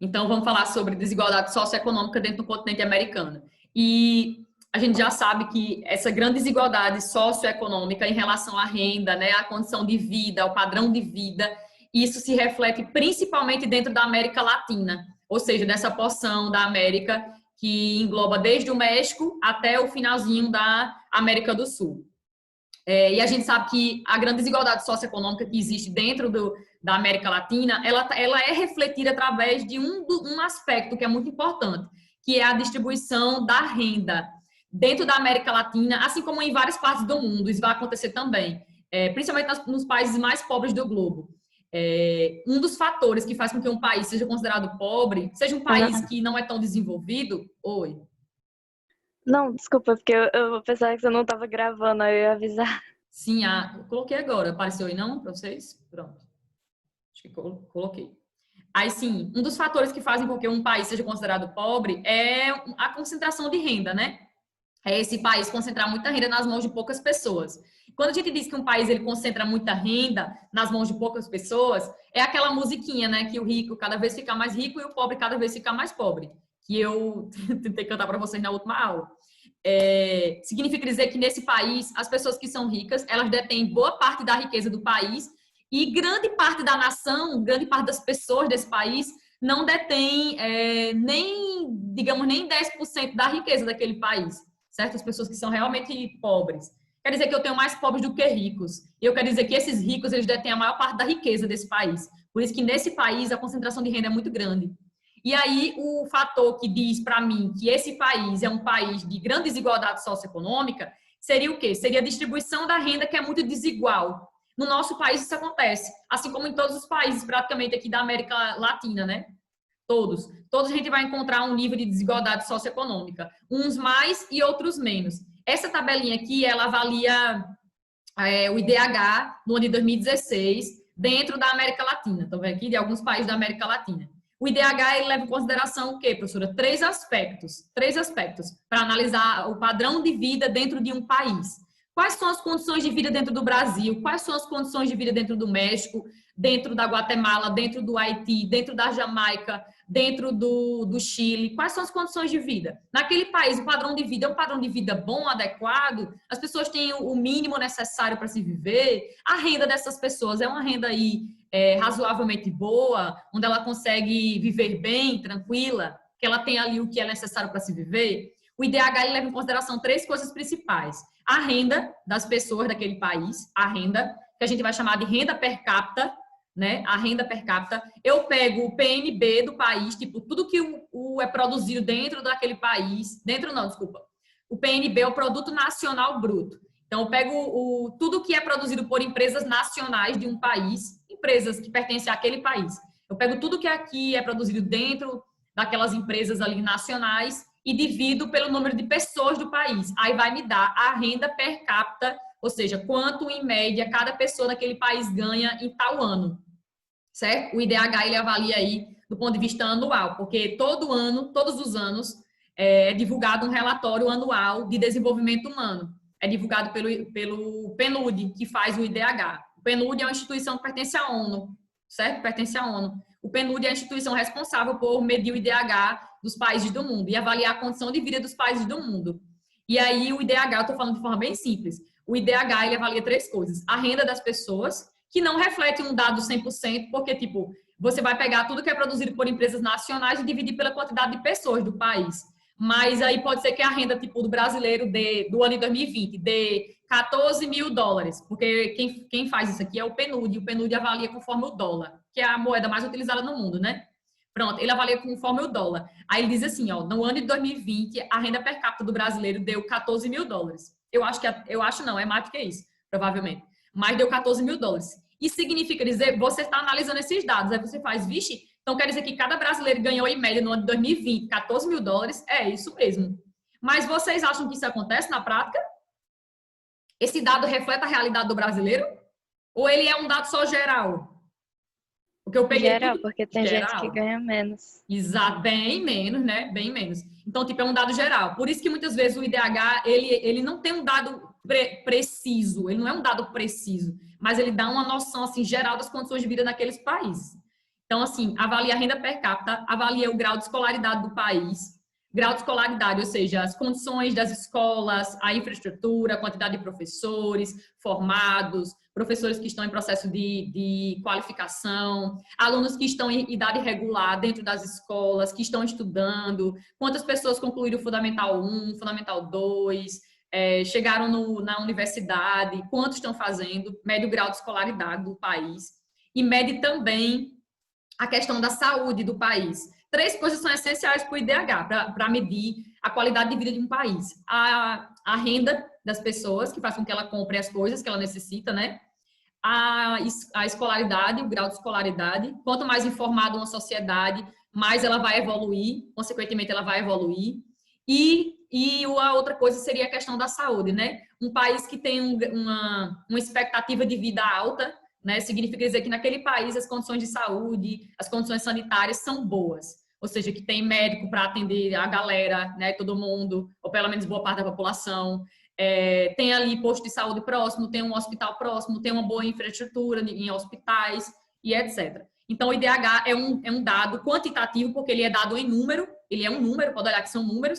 Então, vamos falar sobre desigualdade socioeconômica dentro do continente americano. E a gente já sabe que essa grande desigualdade socioeconômica em relação à renda, né, à condição de vida, ao padrão de vida, isso se reflete principalmente dentro da América Latina, ou seja, dessa porção da América que engloba desde o México até o finalzinho da América do Sul. E a gente sabe que a grande desigualdade socioeconômica que existe dentro da América Latina, ela é refletida através de um aspecto que é muito importante, que é a distribuição da renda. Dentro da América Latina, assim como em várias partes do mundo, isso vai acontecer também, principalmente nos países mais pobres do globo. Um dos fatores que faz com que um país seja considerado pobre, seja um país que não é tão desenvolvido... Oi. Não, desculpa, porque eu pensava que você não estava gravando, aí eu ia avisar. Sim, eu coloquei agora. Apareceu aí não para vocês? Pronto. Acho que coloquei. Aí sim, um dos fatores que fazem com que um país seja considerado pobre é a concentração de renda, né? É esse país concentrar muita renda nas mãos de poucas pessoas. Quando a gente diz que um país ele concentra muita renda nas mãos de poucas pessoas, é aquela musiquinha, né? Que o rico cada vez fica mais rico e o pobre cada vez fica mais pobre. Que eu tentei cantar para vocês na última aula. Significa dizer que nesse país, as pessoas que são ricas, elas detêm boa parte da riqueza do país e grande parte da nação, grande parte das pessoas desse país não detém nem, digamos, nem 10% da riqueza daquele país, certo? As pessoas que são realmente pobres. Quer dizer que eu tenho mais pobres do que ricos. E eu quero dizer que esses ricos, eles detêm a maior parte da riqueza desse país. Por isso que nesse país a concentração de renda é muito grande. E aí, o fator que diz para mim que esse país é um país de grande desigualdade socioeconômica seria o quê? Seria a distribuição da renda que é muito desigual. No nosso país isso acontece, assim como em todos os países praticamente aqui da América Latina, né? Todos. Todos a gente vai encontrar um nível de desigualdade socioeconômica. Uns mais e outros menos. Essa tabelinha aqui, ela avalia o IDH no ano de 2016 dentro da América Latina. Estão vendo aqui? De alguns países da América Latina. O IDH ele leva em consideração o quê, professora? Três aspectos para analisar o padrão de vida dentro de um país. Quais são as condições de vida dentro do Brasil? Quais são as condições de vida dentro do México, dentro da Guatemala, dentro do Haiti, dentro da Jamaica, dentro do Chile? Quais são as condições de vida? Naquele país, o padrão de vida é um padrão de vida bom, adequado? As pessoas têm o mínimo necessário para se viver? A renda dessas pessoas é uma renda aí razoavelmente boa, onde ela consegue viver bem, tranquila, que ela tem ali o que é necessário para se viver? O IDH ele leva em consideração três coisas principais. A renda das pessoas daquele país, a renda, que a gente vai chamar de renda per capita, né? A renda per capita. Eu pego o PNB do país, tipo, tudo que é produzido dentro daquele país, o PNB é o Produto Nacional Bruto. Então, eu pego tudo que é produzido por empresas nacionais de um país, empresas que pertencem àquele país. Eu pego tudo que aqui é produzido dentro daquelas empresas ali nacionais e divido pelo número de pessoas do país. Aí vai me dar a renda per capita, ou seja, quanto em média cada pessoa daquele país ganha em tal ano, certo? O IDH ele avalia aí do ponto de vista anual, porque todo ano, todos os anos, é divulgado um relatório anual de desenvolvimento humano. É divulgado pelo PNUD, que faz o IDH. O PNUD é uma instituição que pertence à ONU, certo? Pertence à ONU. O PNUD é a instituição responsável por medir o IDH dos países do mundo e avaliar a condição de vida dos países do mundo. E aí o IDH, eu estou falando de forma bem simples, o IDH ele avalia três coisas. A renda das pessoas, que não reflete um dado 100%, porque, tipo, você vai pegar tudo que é produzido por empresas nacionais e dividir pela quantidade de pessoas do país. Mas aí pode ser que a renda, tipo, do brasileiro do ano de 2020 dê 14 mil dólares, porque quem faz isso aqui é o PNUD avalia conforme o dólar, que é a moeda mais utilizada no mundo, né? Pronto, ele avalia conforme o dólar. Aí ele diz assim, ó, no ano de 2020, a renda per capita do brasileiro deu 14 mil dólares. Não, é mais do que isso, provavelmente. Mas deu 14 mil dólares. Isso significa dizer, você está analisando esses dados, aí você faz, vixe, então quer dizer que cada brasileiro ganhou em média no ano de 2020 14 mil dólares? É isso mesmo. Mas vocês acham que isso acontece na prática? Esse dado reflete a realidade do brasileiro? Ou ele é um dado só geral? Porque eu peguei geral, tudo porque tem geral. gente que ganha menos. Exato, bem menos, né? Bem menos. Então, tipo, é um dado geral. Por isso que muitas vezes o IDH, ele não tem um dado preciso, ele não é um dado preciso, mas ele dá uma noção, assim, geral das condições de vida naqueles países. Então, assim, avalia a renda per capita, avalia o grau de escolaridade do país, grau de escolaridade, ou seja, as condições das escolas, a infraestrutura, a quantidade de professores formados, professores que estão em processo de qualificação, alunos que estão em idade regular dentro das escolas, que estão estudando, quantas pessoas concluíram o Fundamental 1, Fundamental 2, chegaram na universidade, quantos estão fazendo, mede o grau de escolaridade do país e mede também a questão da saúde do país. 3 coisas são essenciais para o IDH, para medir a qualidade de vida de um país. A renda das pessoas, que faz com que ela compre as coisas que ela necessita, né? A escolaridade, o grau de escolaridade. Quanto mais informada uma sociedade, mais ela vai evoluir, consequentemente ela vai evoluir. E a outra coisa seria a questão da saúde, né? Um país que tem uma expectativa de vida alta, né? Significa dizer que naquele país as condições de saúde, as condições sanitárias são boas. Ou seja, que tem médico para atender a galera, né? Todo mundo, ou pelo menos boa parte da população. Tem ali posto de saúde próximo, tem um hospital próximo, tem uma boa infraestrutura em hospitais e etc. Então, o IDH é um dado quantitativo, porque ele é dado em número, ele é um número, pode olhar que são números,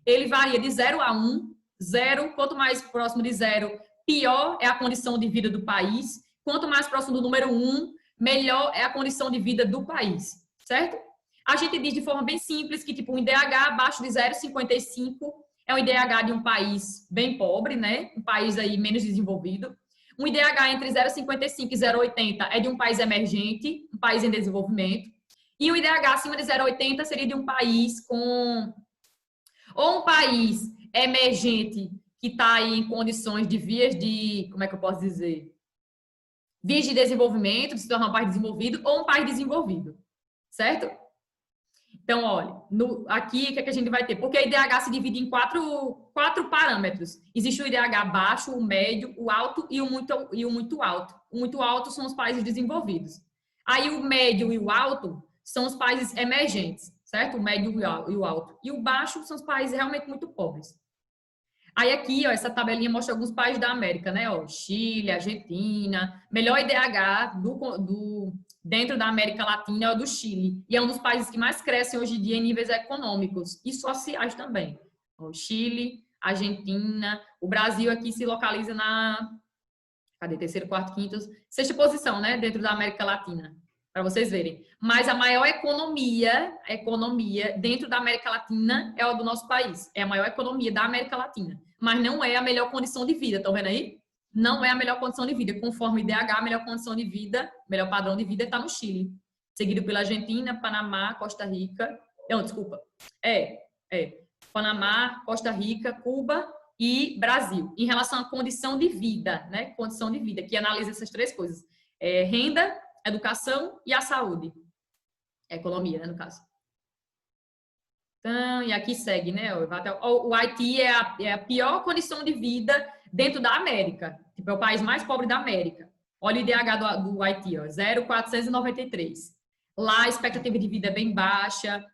ele varia de 0 a 1, 0, quanto mais próximo de 0, pior é a condição de vida do país, quanto mais próximo do número 1, melhor é a condição de vida do país, certo? A gente diz de forma bem simples que, tipo, um IDH abaixo de 0,55 é um IDH de um país bem pobre, né? Um país aí menos desenvolvido. Um IDH entre 0,55 e 0,80 é de um país emergente, um país em desenvolvimento. E o IDH acima de 0,80 seria de um país com... ou um país emergente que está aí em condições de vias de... como é que eu posso dizer? Vias de desenvolvimento, de se tornar um país desenvolvido, ou um país desenvolvido, certo? Então, olha, aqui o que, é que a gente vai ter? Porque a IDH se divide em quatro parâmetros. Existe o IDH baixo, o médio, o alto e o muito alto. O muito alto são os países desenvolvidos. Aí o médio e o alto são os países emergentes, certo? O médio e o alto. E o baixo são os países realmente muito pobres. Aí aqui, ó, essa tabelinha mostra alguns países da América, né? Ó, Chile, Argentina, melhor IDH dentro da América Latina é o do Chile. E é um dos países que mais crescem hoje em dia em níveis econômicos e sociais também. Ó, Chile, Argentina, o Brasil aqui se localiza cadê? Terceiro, quarto, quinto, sexta posição, né? Dentro da América Latina, para vocês verem. Mas a maior economia dentro da América Latina é a do nosso país. É a maior economia da América Latina. Mas não é a melhor condição de vida, estão vendo aí? Não é a melhor condição de vida. Conforme o IDH, a melhor condição de vida, melhor padrão de vida está no Chile. Seguido pela Argentina, Panamá, Costa Rica. Não, desculpa. Panamá, Costa Rica, Cuba e Brasil. Em relação à condição de vida, né? Condição de vida, que analisa essas 3 coisas. Renda, educação e a saúde. Economia, né, no caso. Então, e aqui segue, né? O Haiti é a pior condição de vida dentro da América. Tipo, é o país mais pobre da América. Olha o IDH do Haiti, ó, 0,493. Lá a expectativa de vida é bem baixa,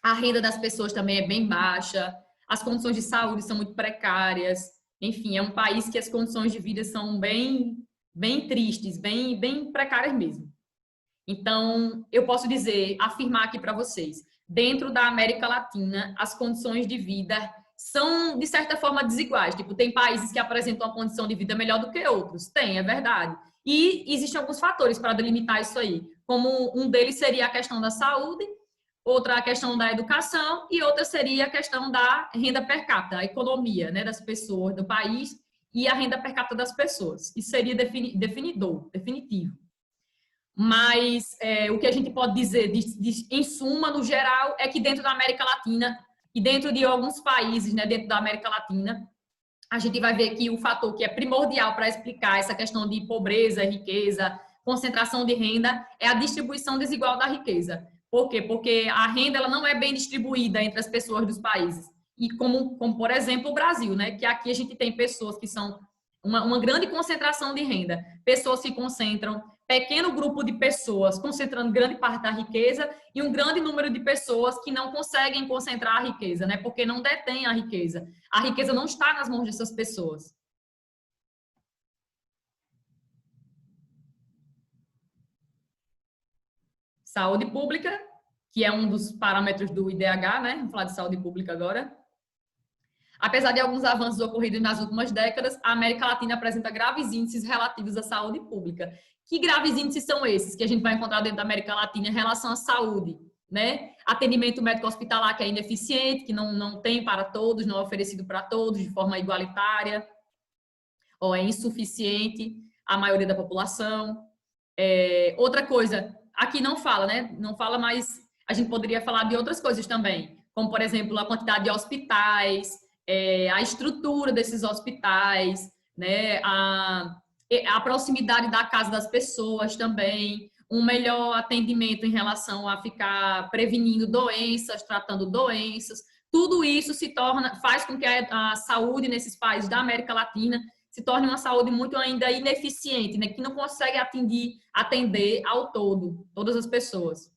a renda das pessoas também é bem baixa, as condições de saúde são muito precárias. Enfim, é um país que as condições de vida são bem tristes, bem precárias mesmo. Então, eu posso afirmar aqui para vocês, dentro da América Latina, as condições de vida são, de certa forma, desiguais. Tipo, tem países que apresentam uma condição de vida melhor do que outros. Tem, é verdade. E existem alguns fatores para delimitar isso aí. Como um deles seria a questão da saúde, outra a questão da educação e outra seria a questão da renda per capita, a economia, né, das pessoas, do país e a renda per capita das pessoas. Isso seria definitivo. Mas o que a gente pode dizer, em suma, no geral, é que dentro da América Latina e dentro de alguns países, né, dentro da América Latina, a gente vai ver que o fator que é primordial para explicar essa questão de pobreza, riqueza, concentração de renda, é a distribuição desigual da riqueza. Por quê? Porque a renda ela não é bem distribuída entre as pessoas dos países. E como por exemplo, o Brasil, né, que aqui a gente tem pessoas que são uma grande concentração de renda, pessoas que concentram pequeno grupo de pessoas concentrando grande parte da riqueza e um grande número de pessoas que não conseguem concentrar a riqueza, né? Porque não detêm a riqueza. A riqueza não está nas mãos dessas pessoas. Saúde pública, que é um dos parâmetros do IDH, né? Vamos falar de saúde pública agora. Apesar de alguns avanços ocorridos nas últimas décadas, a América Latina apresenta graves índices relativos à saúde pública. Que graves índices são esses que a gente vai encontrar dentro da América Latina em relação à saúde, né? Atendimento médico hospitalar que é ineficiente, que não tem para todos, não é oferecido para todos de forma igualitária, ou é insuficiente a maioria da população. Outra coisa, aqui não fala, né? Não fala, mas a gente poderia falar de outras coisas também, como, por exemplo, a quantidade de hospitais, a estrutura desses hospitais, né? A proximidade da casa das pessoas também, um melhor atendimento em relação a ficar prevenindo doenças, tratando doenças. Tudo isso faz com que a saúde nesses países da América Latina se torne uma saúde muito ainda ineficiente, né? Que não consegue atender ao todo, todas as pessoas.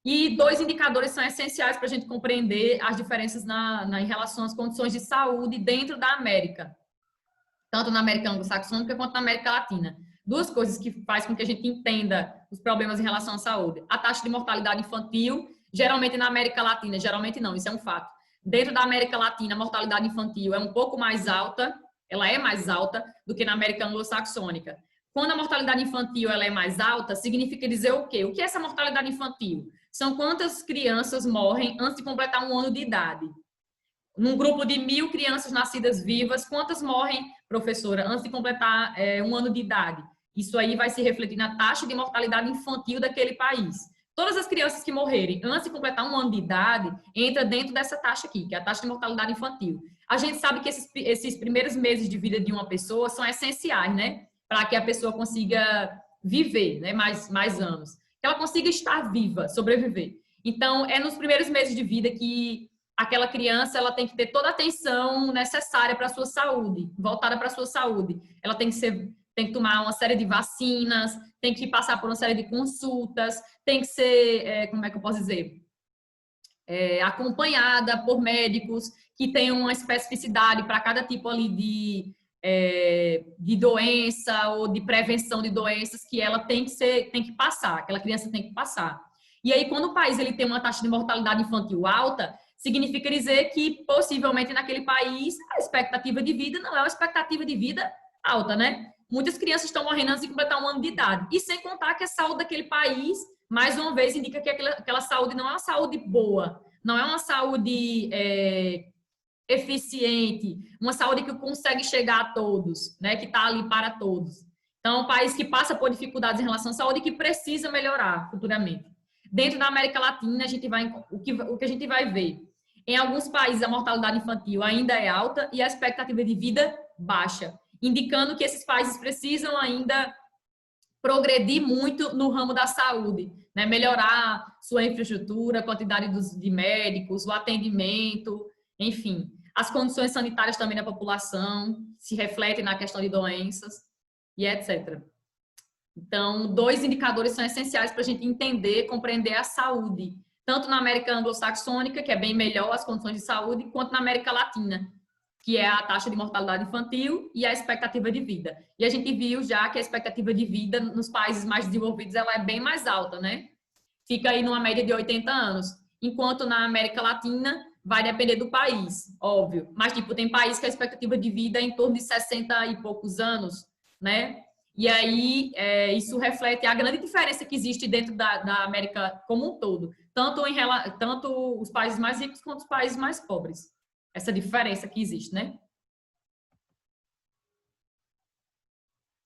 E 2 indicadores são essenciais para a gente compreender as diferenças em relação às condições de saúde dentro da América, tanto na América anglo-saxônica quanto na América Latina. 2 coisas que fazem com que a gente entenda os problemas em relação à saúde. A taxa de mortalidade infantil, geralmente na América Latina, geralmente não, isso é um fato. Dentro da América Latina, a mortalidade infantil é um pouco mais alta, ela é mais alta do que na América anglo-saxônica. Quando a mortalidade infantil ela é mais alta, significa dizer o quê? O que é essa mortalidade infantil? São quantas crianças morrem antes de completar 1 ano de idade. Num grupo de 1.000 crianças nascidas vivas, quantas morrem, professora, antes de completar 1 ano de idade? Isso aí vai se refletir na taxa de mortalidade infantil daquele país. Todas as crianças que morrerem antes de completar 1 ano de idade, entra dentro dessa taxa aqui, que é a taxa de mortalidade infantil. A gente sabe que esses primeiros meses de vida de uma pessoa são essenciais, né? Para que a pessoa consiga viver, né? mais anos. Que ela consiga estar viva, sobreviver. Então, é nos primeiros meses de vida que aquela criança ela tem que ter toda a atenção necessária para a sua saúde, voltada para a sua saúde. Ela tem que tomar uma série de vacinas, tem que passar por uma série de consultas, tem que ser, como é que eu posso dizer? Acompanhada por médicos que tenham uma especificidade para cada tipo ali de doença ou de prevenção de doenças que ela tem que passar, aquela criança tem que passar. E aí, quando o país ele tem uma taxa de mortalidade infantil alta, significa dizer que possivelmente naquele país a expectativa de vida não é uma expectativa de vida alta, né? Muitas crianças estão morrendo antes de completar 1 ano de idade. E sem contar que a saúde daquele país, mais uma vez, indica que aquela saúde não é uma saúde boa, não é uma saúde eficiente, uma saúde que consegue chegar a todos, né? Que está ali para todos. Então, é um país que passa por dificuldades em relação à saúde e que precisa melhorar futuramente. Dentro da América Latina, o que a gente vai ver? Em alguns países, a mortalidade infantil ainda é alta e a expectativa de vida baixa, indicando que esses países precisam ainda progredir muito no ramo da saúde, né? Melhorar sua infraestrutura, a quantidade de médicos, o atendimento, enfim. As condições sanitárias também da população se refletem na questão de doenças e etc. Então, 2 indicadores são essenciais para a gente entender, compreender a saúde, tanto na América anglo-saxônica, que é bem melhor as condições de saúde, quanto na América Latina, que é a taxa de mortalidade infantil e a expectativa de vida. E a gente viu já que a expectativa de vida nos países mais desenvolvidos ela é bem mais alta, né? Fica aí numa média de 80 anos, enquanto na América Latina vai depender do país, óbvio. Mas, tipo, tem país que a expectativa de vida é em torno de 60 e poucos anos, né? E aí, isso reflete a grande diferença que existe dentro da América como um todo. Tanto os países mais ricos quanto os países mais pobres. Essa diferença que existe, né?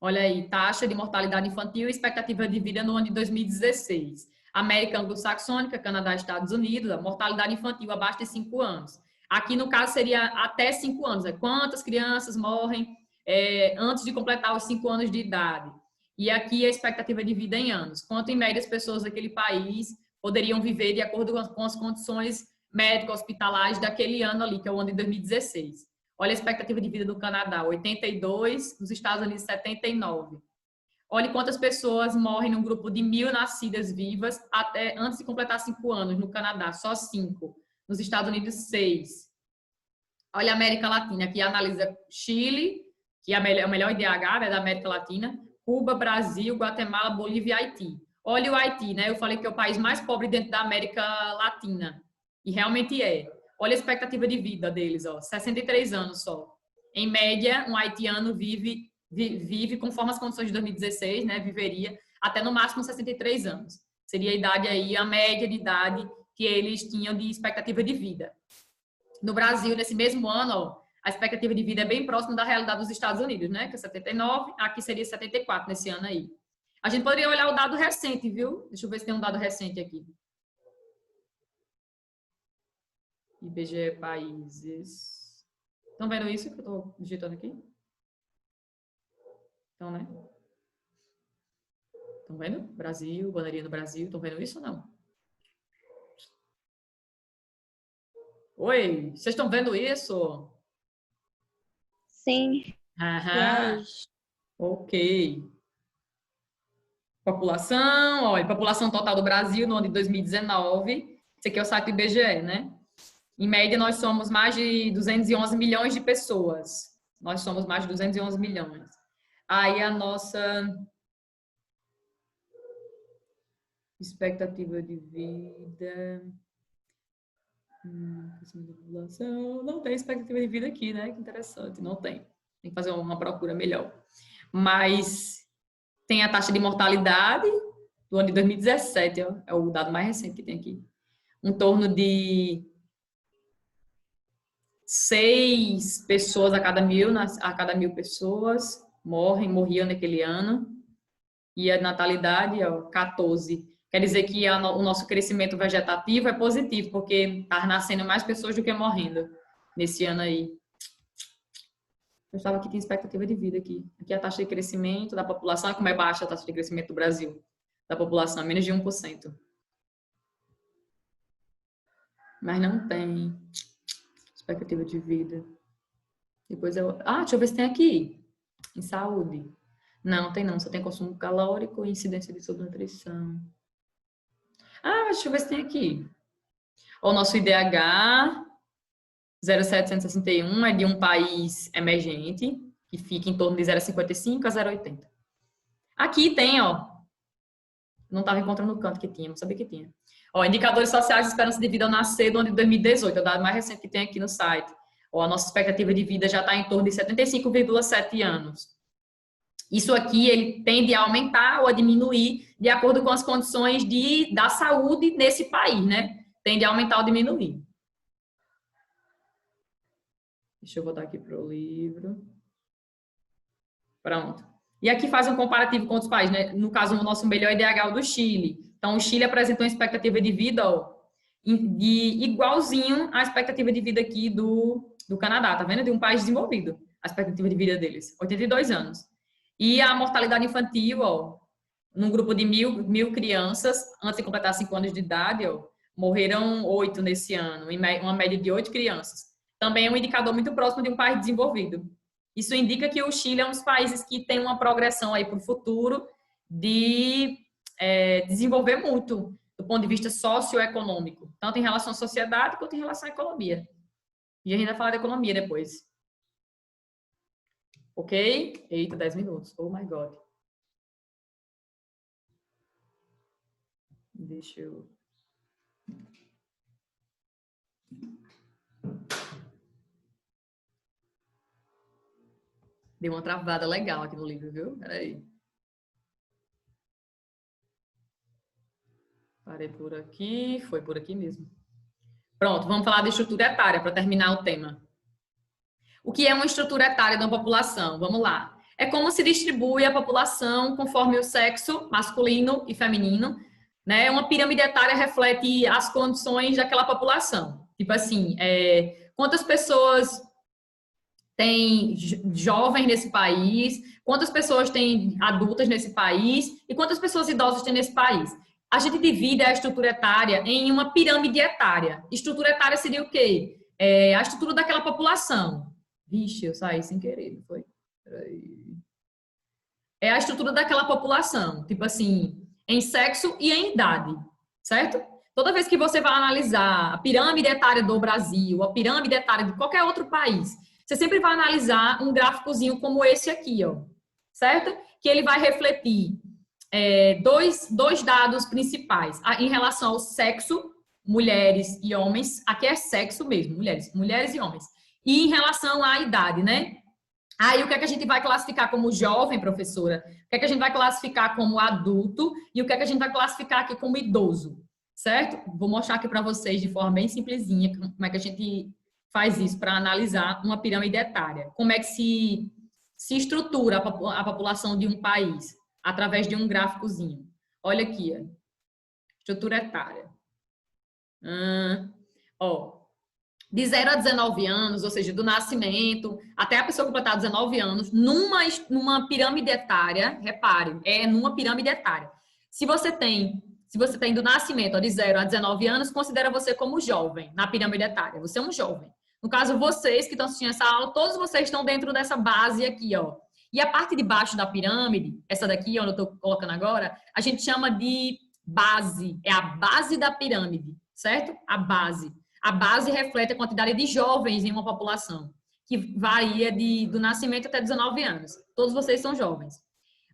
Olha aí, taxa de mortalidade infantil e expectativa de vida no ano de 2016. América anglo-saxônica, Canadá, Estados Unidos, a mortalidade infantil abaixo de 5 anos. Aqui, no caso, seria até 5 anos. Quantas crianças morrem antes de completar os 5 anos de idade? E aqui a expectativa de vida em anos. Quanto, em média, as pessoas daquele país poderiam viver de acordo com as condições médico-hospitalares daquele ano ali, que é o ano de 2016. Olha a expectativa de vida do Canadá, 82, nos Estados Unidos, 79. Olha quantas pessoas morrem num grupo de 1.000 nascidas vivas antes de completar 5 anos. No Canadá, só 5. Nos Estados Unidos, 6. Olha a América Latina, que analisa Chile, que é o melhor IDH, né, da América Latina, Cuba, Brasil, Guatemala, Bolívia e Haiti. Olha o Haiti, né? Eu falei que é o país mais pobre dentro da América Latina. E realmente é. Olha a expectativa de vida deles, ó, 63 anos só. Em média, um haitiano vive conforme as condições de 2016, né? Viveria até no máximo 63 anos. Seria a idade aí, a média de idade que eles tinham de expectativa de vida. No Brasil, nesse mesmo ano, ó, a expectativa de vida é bem próxima da realidade dos Estados Unidos, né? Que é 79, aqui seria 74 nesse ano aí. A gente poderia olhar o dado recente, viu? Deixa eu ver se tem um dado recente aqui. IBGE países. Estão vendo isso que eu estou digitando aqui? Então, né? Estão vendo? Brasil, bandeirinha do Brasil. Estão vendo isso ou não? Oi, vocês estão vendo isso? Sim. Aham. Yes. Ok. População, olha, população total do Brasil no ano de 2019. Esse aqui é o site do IBGE, né? Em média, nós somos mais de 211 milhões de pessoas. Nós somos mais de 211 milhões. Aí a nossa expectativa de vida... Não tem expectativa de vida aqui, né? Que interessante, não tem. Tem que fazer uma procura melhor. Mas tem a taxa de mortalidade do ano de 2017, ó, é o dado mais recente que tem aqui. Em torno de 6 pessoas a cada 1.000 pessoas morriam naquele ano. E a natalidade, ó, 14. Quer dizer que o nosso crescimento vegetativo é positivo, porque está nascendo mais pessoas do que morrendo nesse ano aí. Eu estava aqui, tem expectativa de vida aqui. Aqui é a taxa de crescimento da população, como é baixa a taxa de crescimento do Brasil, da população, menos de 1%. Mas não tem expectativa de vida. Depois deixa eu ver se tem aqui. Em saúde. Não, tem não. Só tem consumo calórico e incidência de subnutrição. Deixa eu ver se tem aqui. O nosso IDH 0,761 é de um país emergente, que fica em torno de 0,55 a 0,80. Aqui tem, ó. Não estava encontrando no canto que tinha, não sabia que tinha. Ó, indicadores sociais de esperança de vida ao nascer do ano de 2018, é o dado mais recente que tem aqui no site. Ó, a nossa expectativa de vida já está em torno de 75,7 anos. Isso aqui, ele tende a aumentar ou a diminuir de acordo com as condições da saúde nesse país, né? Tende a aumentar ou diminuir. Deixa eu voltar aqui para o livro. Pronto. E aqui faz um comparativo com outros países, né? No caso, o nosso melhor IDH é o do Chile. Então, o Chile apresentou uma expectativa de vida, ó, de igualzinho à expectativa de vida aqui do Canadá, tá vendo? De um país desenvolvido, a expectativa de vida deles, 82 anos. E a mortalidade infantil, ó, num grupo de 1.000 crianças, antes de completar 5 anos de idade, ó, morreram 8 nesse ano, uma média de 8 crianças. Também é um indicador muito próximo de um país desenvolvido. Isso indica que o Chile é um dos países que tem uma progressão aí para o futuro de desenvolver muito do ponto de vista socioeconômico, tanto em relação à sociedade quanto em relação à economia. E a gente vai falar da economia depois. Ok? Eita, 10 minutos. Oh my God. Deixa eu... Deu uma travada legal aqui no livro, viu? Peraí. Parei por aqui. Foi por aqui mesmo. Pronto, vamos falar de estrutura etária para terminar o tema. O que é uma estrutura etária de uma população? Vamos lá. É como se distribui a população conforme o sexo masculino e feminino, né? Uma pirâmide etária reflete as condições daquela população. Tipo assim, quantas pessoas tem jovens nesse país, quantas pessoas tem adultas nesse país e quantas pessoas idosas tem nesse país. A gente divide a estrutura etária em uma pirâmide etária. Estrutura etária seria o quê? A estrutura daquela população. Vixe, eu saí sem querer, não foi? Peraí. É a estrutura daquela população, tipo assim, em sexo e em idade, certo? Toda vez que você vai analisar a pirâmide etária do Brasil, a pirâmide etária de qualquer outro país, você sempre vai analisar um gráficozinho como esse aqui, ó, certo? Que ele vai refletir dois dados principais. Em relação ao sexo, mulheres e homens, aqui é sexo mesmo, mulheres e homens. E em relação à idade, né? Aí, o que é que a gente vai classificar como jovem, professora? O que é que a gente vai classificar como adulto? E o que é que a gente vai classificar aqui como idoso? Certo? Vou mostrar aqui para vocês de forma bem simplesinha como é que a gente faz isso para analisar uma pirâmide etária. Como é que se estrutura a população de um país através de um gráficozinho. Olha aqui, ó. Estrutura etária. Ó, de 0 a 19 anos, ou seja, do nascimento até a pessoa completar 19 anos, numa pirâmide etária, repare, é numa pirâmide etária. Se você tem do nascimento, ó, de 0 a 19 anos, considera você como jovem na pirâmide etária. Você é um jovem. No caso, vocês que estão assistindo essa aula, todos vocês estão dentro dessa base aqui, ó. E a parte de baixo da pirâmide, essa daqui, onde eu estou colocando agora, a gente chama de base. É a base da pirâmide, certo? A base. A base reflete a quantidade de jovens em uma população, que varia do nascimento até 19 anos. Todos vocês são jovens.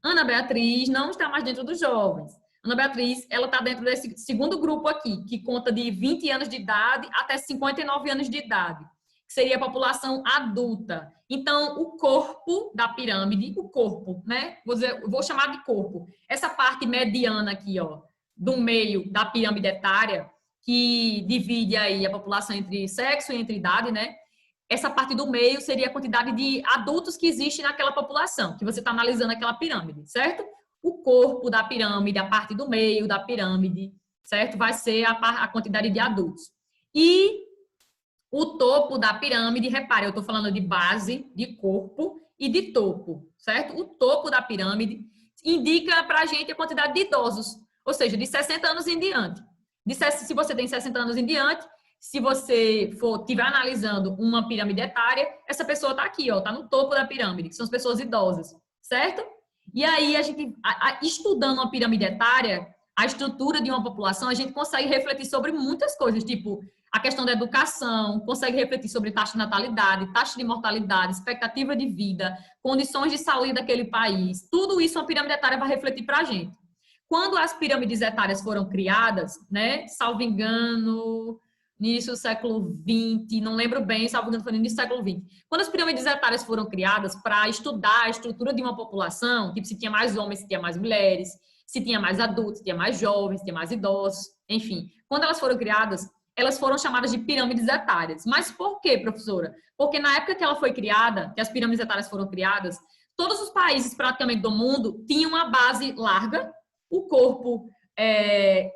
Ana Beatriz não está mais dentro dos jovens. Ana Beatriz, ela está dentro desse segundo grupo aqui, que conta de 20 anos de idade até 59 anos de idade, que seria a população adulta. Então, o corpo da pirâmide, o corpo, né? Vou chamar de corpo. Essa parte mediana aqui, ó, do meio da pirâmide etária, que divide aí a população entre sexo e entre idade, né? Essa parte do meio seria a quantidade de adultos que existe naquela população, que você está analisando aquela pirâmide, certo? O corpo da pirâmide, a parte do meio da pirâmide, certo? Vai ser a quantidade de adultos. E o topo da pirâmide, repare, eu estou falando de base, de corpo e de topo, certo? O topo da pirâmide indica para a gente a quantidade de idosos, ou seja, de 60 anos em diante. Se você tem 60 anos em diante, se você estiver analisando uma pirâmide etária, essa pessoa está aqui, ó, está no topo da pirâmide, que são as pessoas idosas, certo? E aí, a gente, estudando uma pirâmide etária, a estrutura de uma população, a gente consegue refletir sobre muitas coisas, tipo a questão da educação, consegue refletir sobre taxa de natalidade, taxa de mortalidade, expectativa de vida, condições de saúde daquele país. Tudo isso uma pirâmide etária vai refletir para a gente. Quando as pirâmides etárias foram criadas, né, salvo engano, início do século XX, não lembro bem, salvo engano, foi no início do século XX. Quando as pirâmides etárias foram criadas para estudar a estrutura de uma população, tipo se tinha mais homens, se tinha mais mulheres, se tinha mais adultos, se tinha mais jovens, se tinha mais idosos, enfim. Quando elas foram criadas, elas foram chamadas de pirâmides etárias. Mas por quê, professora? Porque na época que ela foi criada, que as pirâmides etárias foram criadas, todos os países praticamente do mundo tinham uma base larga, o corpo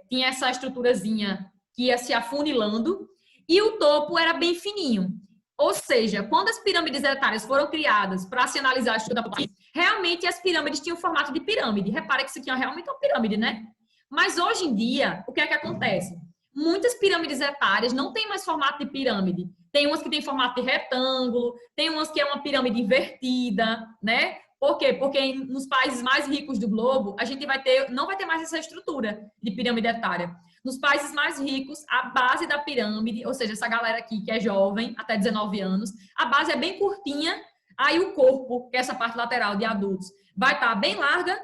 tinha essa estruturazinha que ia se afunilando e o topo era bem fininho. Ou seja, quando as pirâmides etárias foram criadas para se analisar a estrutura da população, realmente as pirâmides tinham formato de pirâmide. Repara que isso aqui é realmente uma pirâmide, né? Mas hoje em dia, o que é que acontece? Muitas pirâmides etárias não têm mais formato de pirâmide. Tem umas que têm formato de retângulo, tem umas que é uma pirâmide invertida, né? Por quê? Porque nos países mais ricos do globo, a gente não vai ter mais essa estrutura de pirâmide etária. Nos países mais ricos, a base da pirâmide, ou seja, essa galera aqui que é jovem, até 19 anos, a base é bem curtinha, aí o corpo, que é essa parte lateral de adultos, vai estar bem larga,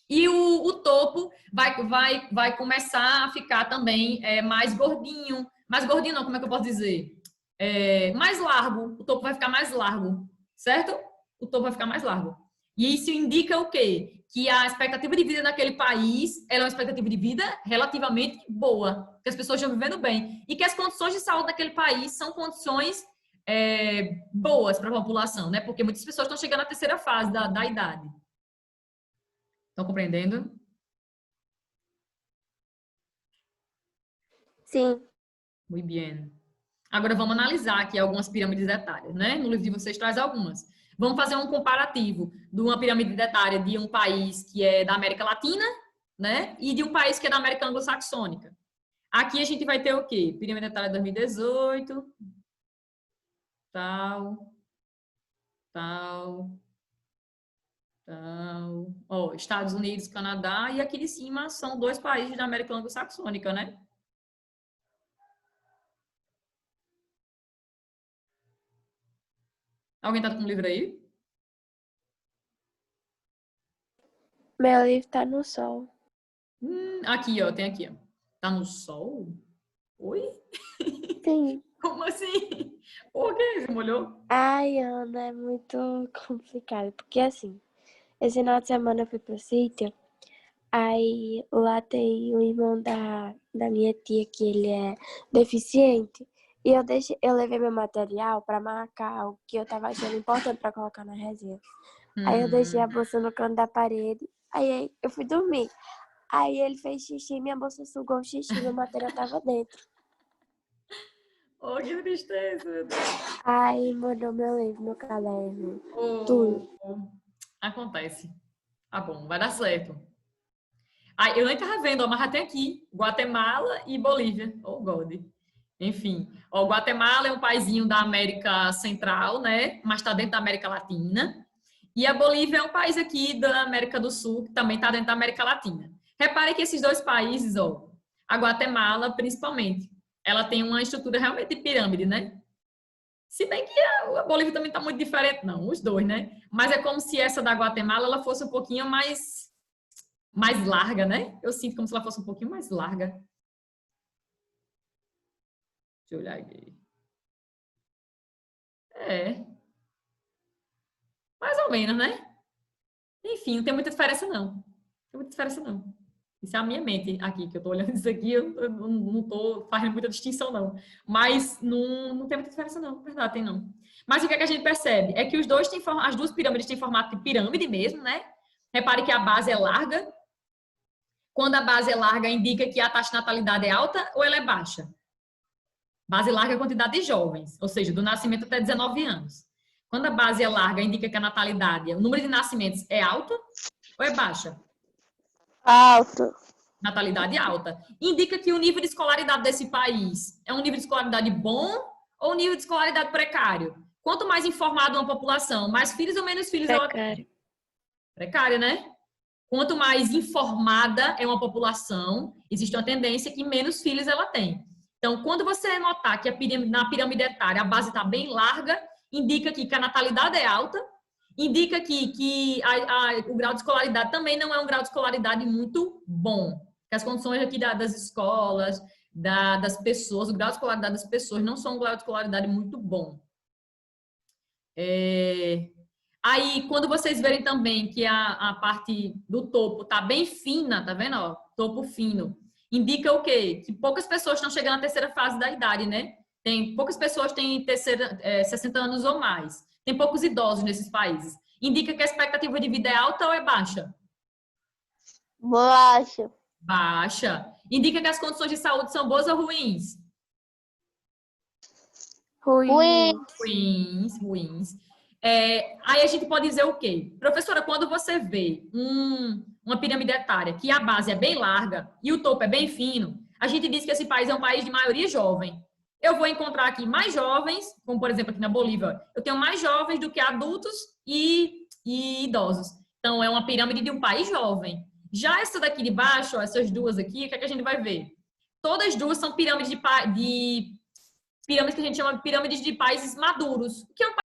e o topo vai começar a ficar também mais gordinho não, como é que eu posso dizer? Mais largo, o topo vai ficar mais largo, certo? O topo vai ficar mais largo. E isso indica o quê? Que a expectativa de vida naquele país ela é uma expectativa de vida relativamente boa, que as pessoas estão vivendo bem e que as condições de saúde daquele país são condições boas para a população, né? Porque muitas pessoas estão chegando à terceira fase da idade. Estão compreendendo? Sim. Muito bem. Agora vamos analisar aqui algumas pirâmides etárias, né? No livro de vocês traz algumas. Vamos fazer um comparativo de uma pirâmide etária de um país que é da América Latina, né? E de um país que é da América Anglo-Saxônica. Aqui a gente vai ter o quê? Pirâmide etária 2018, tal, tal, tal. Ó, Estados Unidos, Canadá, e aqui de cima são dois países da América Anglo-Saxônica, né? Alguém tá com o livro aí? Meu livro tá no sol. Aqui, ó, tem aqui, ó. Tá no sol? Oi? Sim. Como assim? Por que você molhou? Ai, Ana, é muito complicado. Porque assim, esse final de semana eu fui pro sítio. Aí lá tem o irmão da minha tia que ele é deficiente. E eu levei meu material pra marcar o que eu tava achando importante pra colocar na resenha. Aí eu deixei a bolsa no canto da parede. Aí eu fui dormir. Aí ele fez xixi, minha bolsa sugou o xixi, meu material tava dentro. Oh, que tristeza, meu Deus. Aí molhou meu livro, meu caderno, tudo. Oh, acontece. Tá bom, vai dar certo. Ah, eu nem tava vendo, ó, mas já tem aqui. Guatemala e Bolívia. Oh, God. Enfim, ó, o Guatemala é um paizinho da América Central, né? Mas está dentro da América Latina. E a Bolívia é um país aqui da América do Sul, que também está dentro da América Latina. Repare que esses dois países, ó, a Guatemala principalmente, ela tem uma estrutura realmente de pirâmide, né? Se bem que a Bolívia também está muito diferente, não, os dois, né? Mas é como se essa da Guatemala ela fosse um pouquinho mais larga, né? Eu sinto como se ela fosse um pouquinho mais larga. Deixa eu olhar aqui. É, mais ou menos, né? Enfim, não tem muita diferença, não. Não tem muita diferença, não. Isso é a minha mente aqui, que eu tô olhando isso aqui, eu não tô fazendo muita distinção, não. Mas não tem muita diferença, não. Verdade, tem não. Mas o que é que a gente percebe? É que os dois têm, as duas pirâmides têm formato de pirâmide mesmo, né? Repare que a base é larga. Quando a base é larga, indica que a taxa de natalidade é alta ou ela é baixa? Base larga é a quantidade de jovens, ou seja, do nascimento até 19 anos. Quando a base é larga, indica que a natalidade, o número de nascimentos é alto ou é baixa? Alto. Natalidade alta. Indica que o nível de escolaridade desse país é um nível de escolaridade bom ou um nível de escolaridade precário? Quanto mais informada uma população, mais filhos ou menos filhos ela tem? Precário. Precário, né? Quanto mais informada é uma população, existe uma tendência que menos filhos ela tem. Então, quando você notar que na pirâmide etária a base está bem larga, indica que a natalidade é alta, indica que o grau de escolaridade também não é um grau de escolaridade muito bom. Que as condições aqui das escolas, das pessoas, o grau de escolaridade das pessoas não são um grau de escolaridade muito bom. Aí, quando vocês verem também que a parte do topo tá bem fina, tá vendo? Ó, topo fino. Indica o quê? Que poucas pessoas estão chegando na terceira fase da idade, né? Poucas pessoas têm 60 anos ou mais. Tem poucos idosos nesses países. Indica que a expectativa de vida é alta ou é baixa? Bolacha. Baixa. Indica que as condições de saúde são boas ou ruins? Ruim. Ruins, ruins. Aí a gente pode dizer o quê? Professora, quando você vê uma pirâmide etária que a base é bem larga e o topo é bem fino, a gente diz que esse país é um país de maioria jovem. Eu vou encontrar aqui mais jovens, como por exemplo aqui na Bolívia, eu tenho mais jovens do que adultos e idosos. Então é uma pirâmide de um país jovem. Já essa daqui de baixo, ó, essas duas aqui, o que é que a gente vai ver? Todas duas são pirâmides de pirâmides que a gente chama de pirâmides de países maduros. O que é um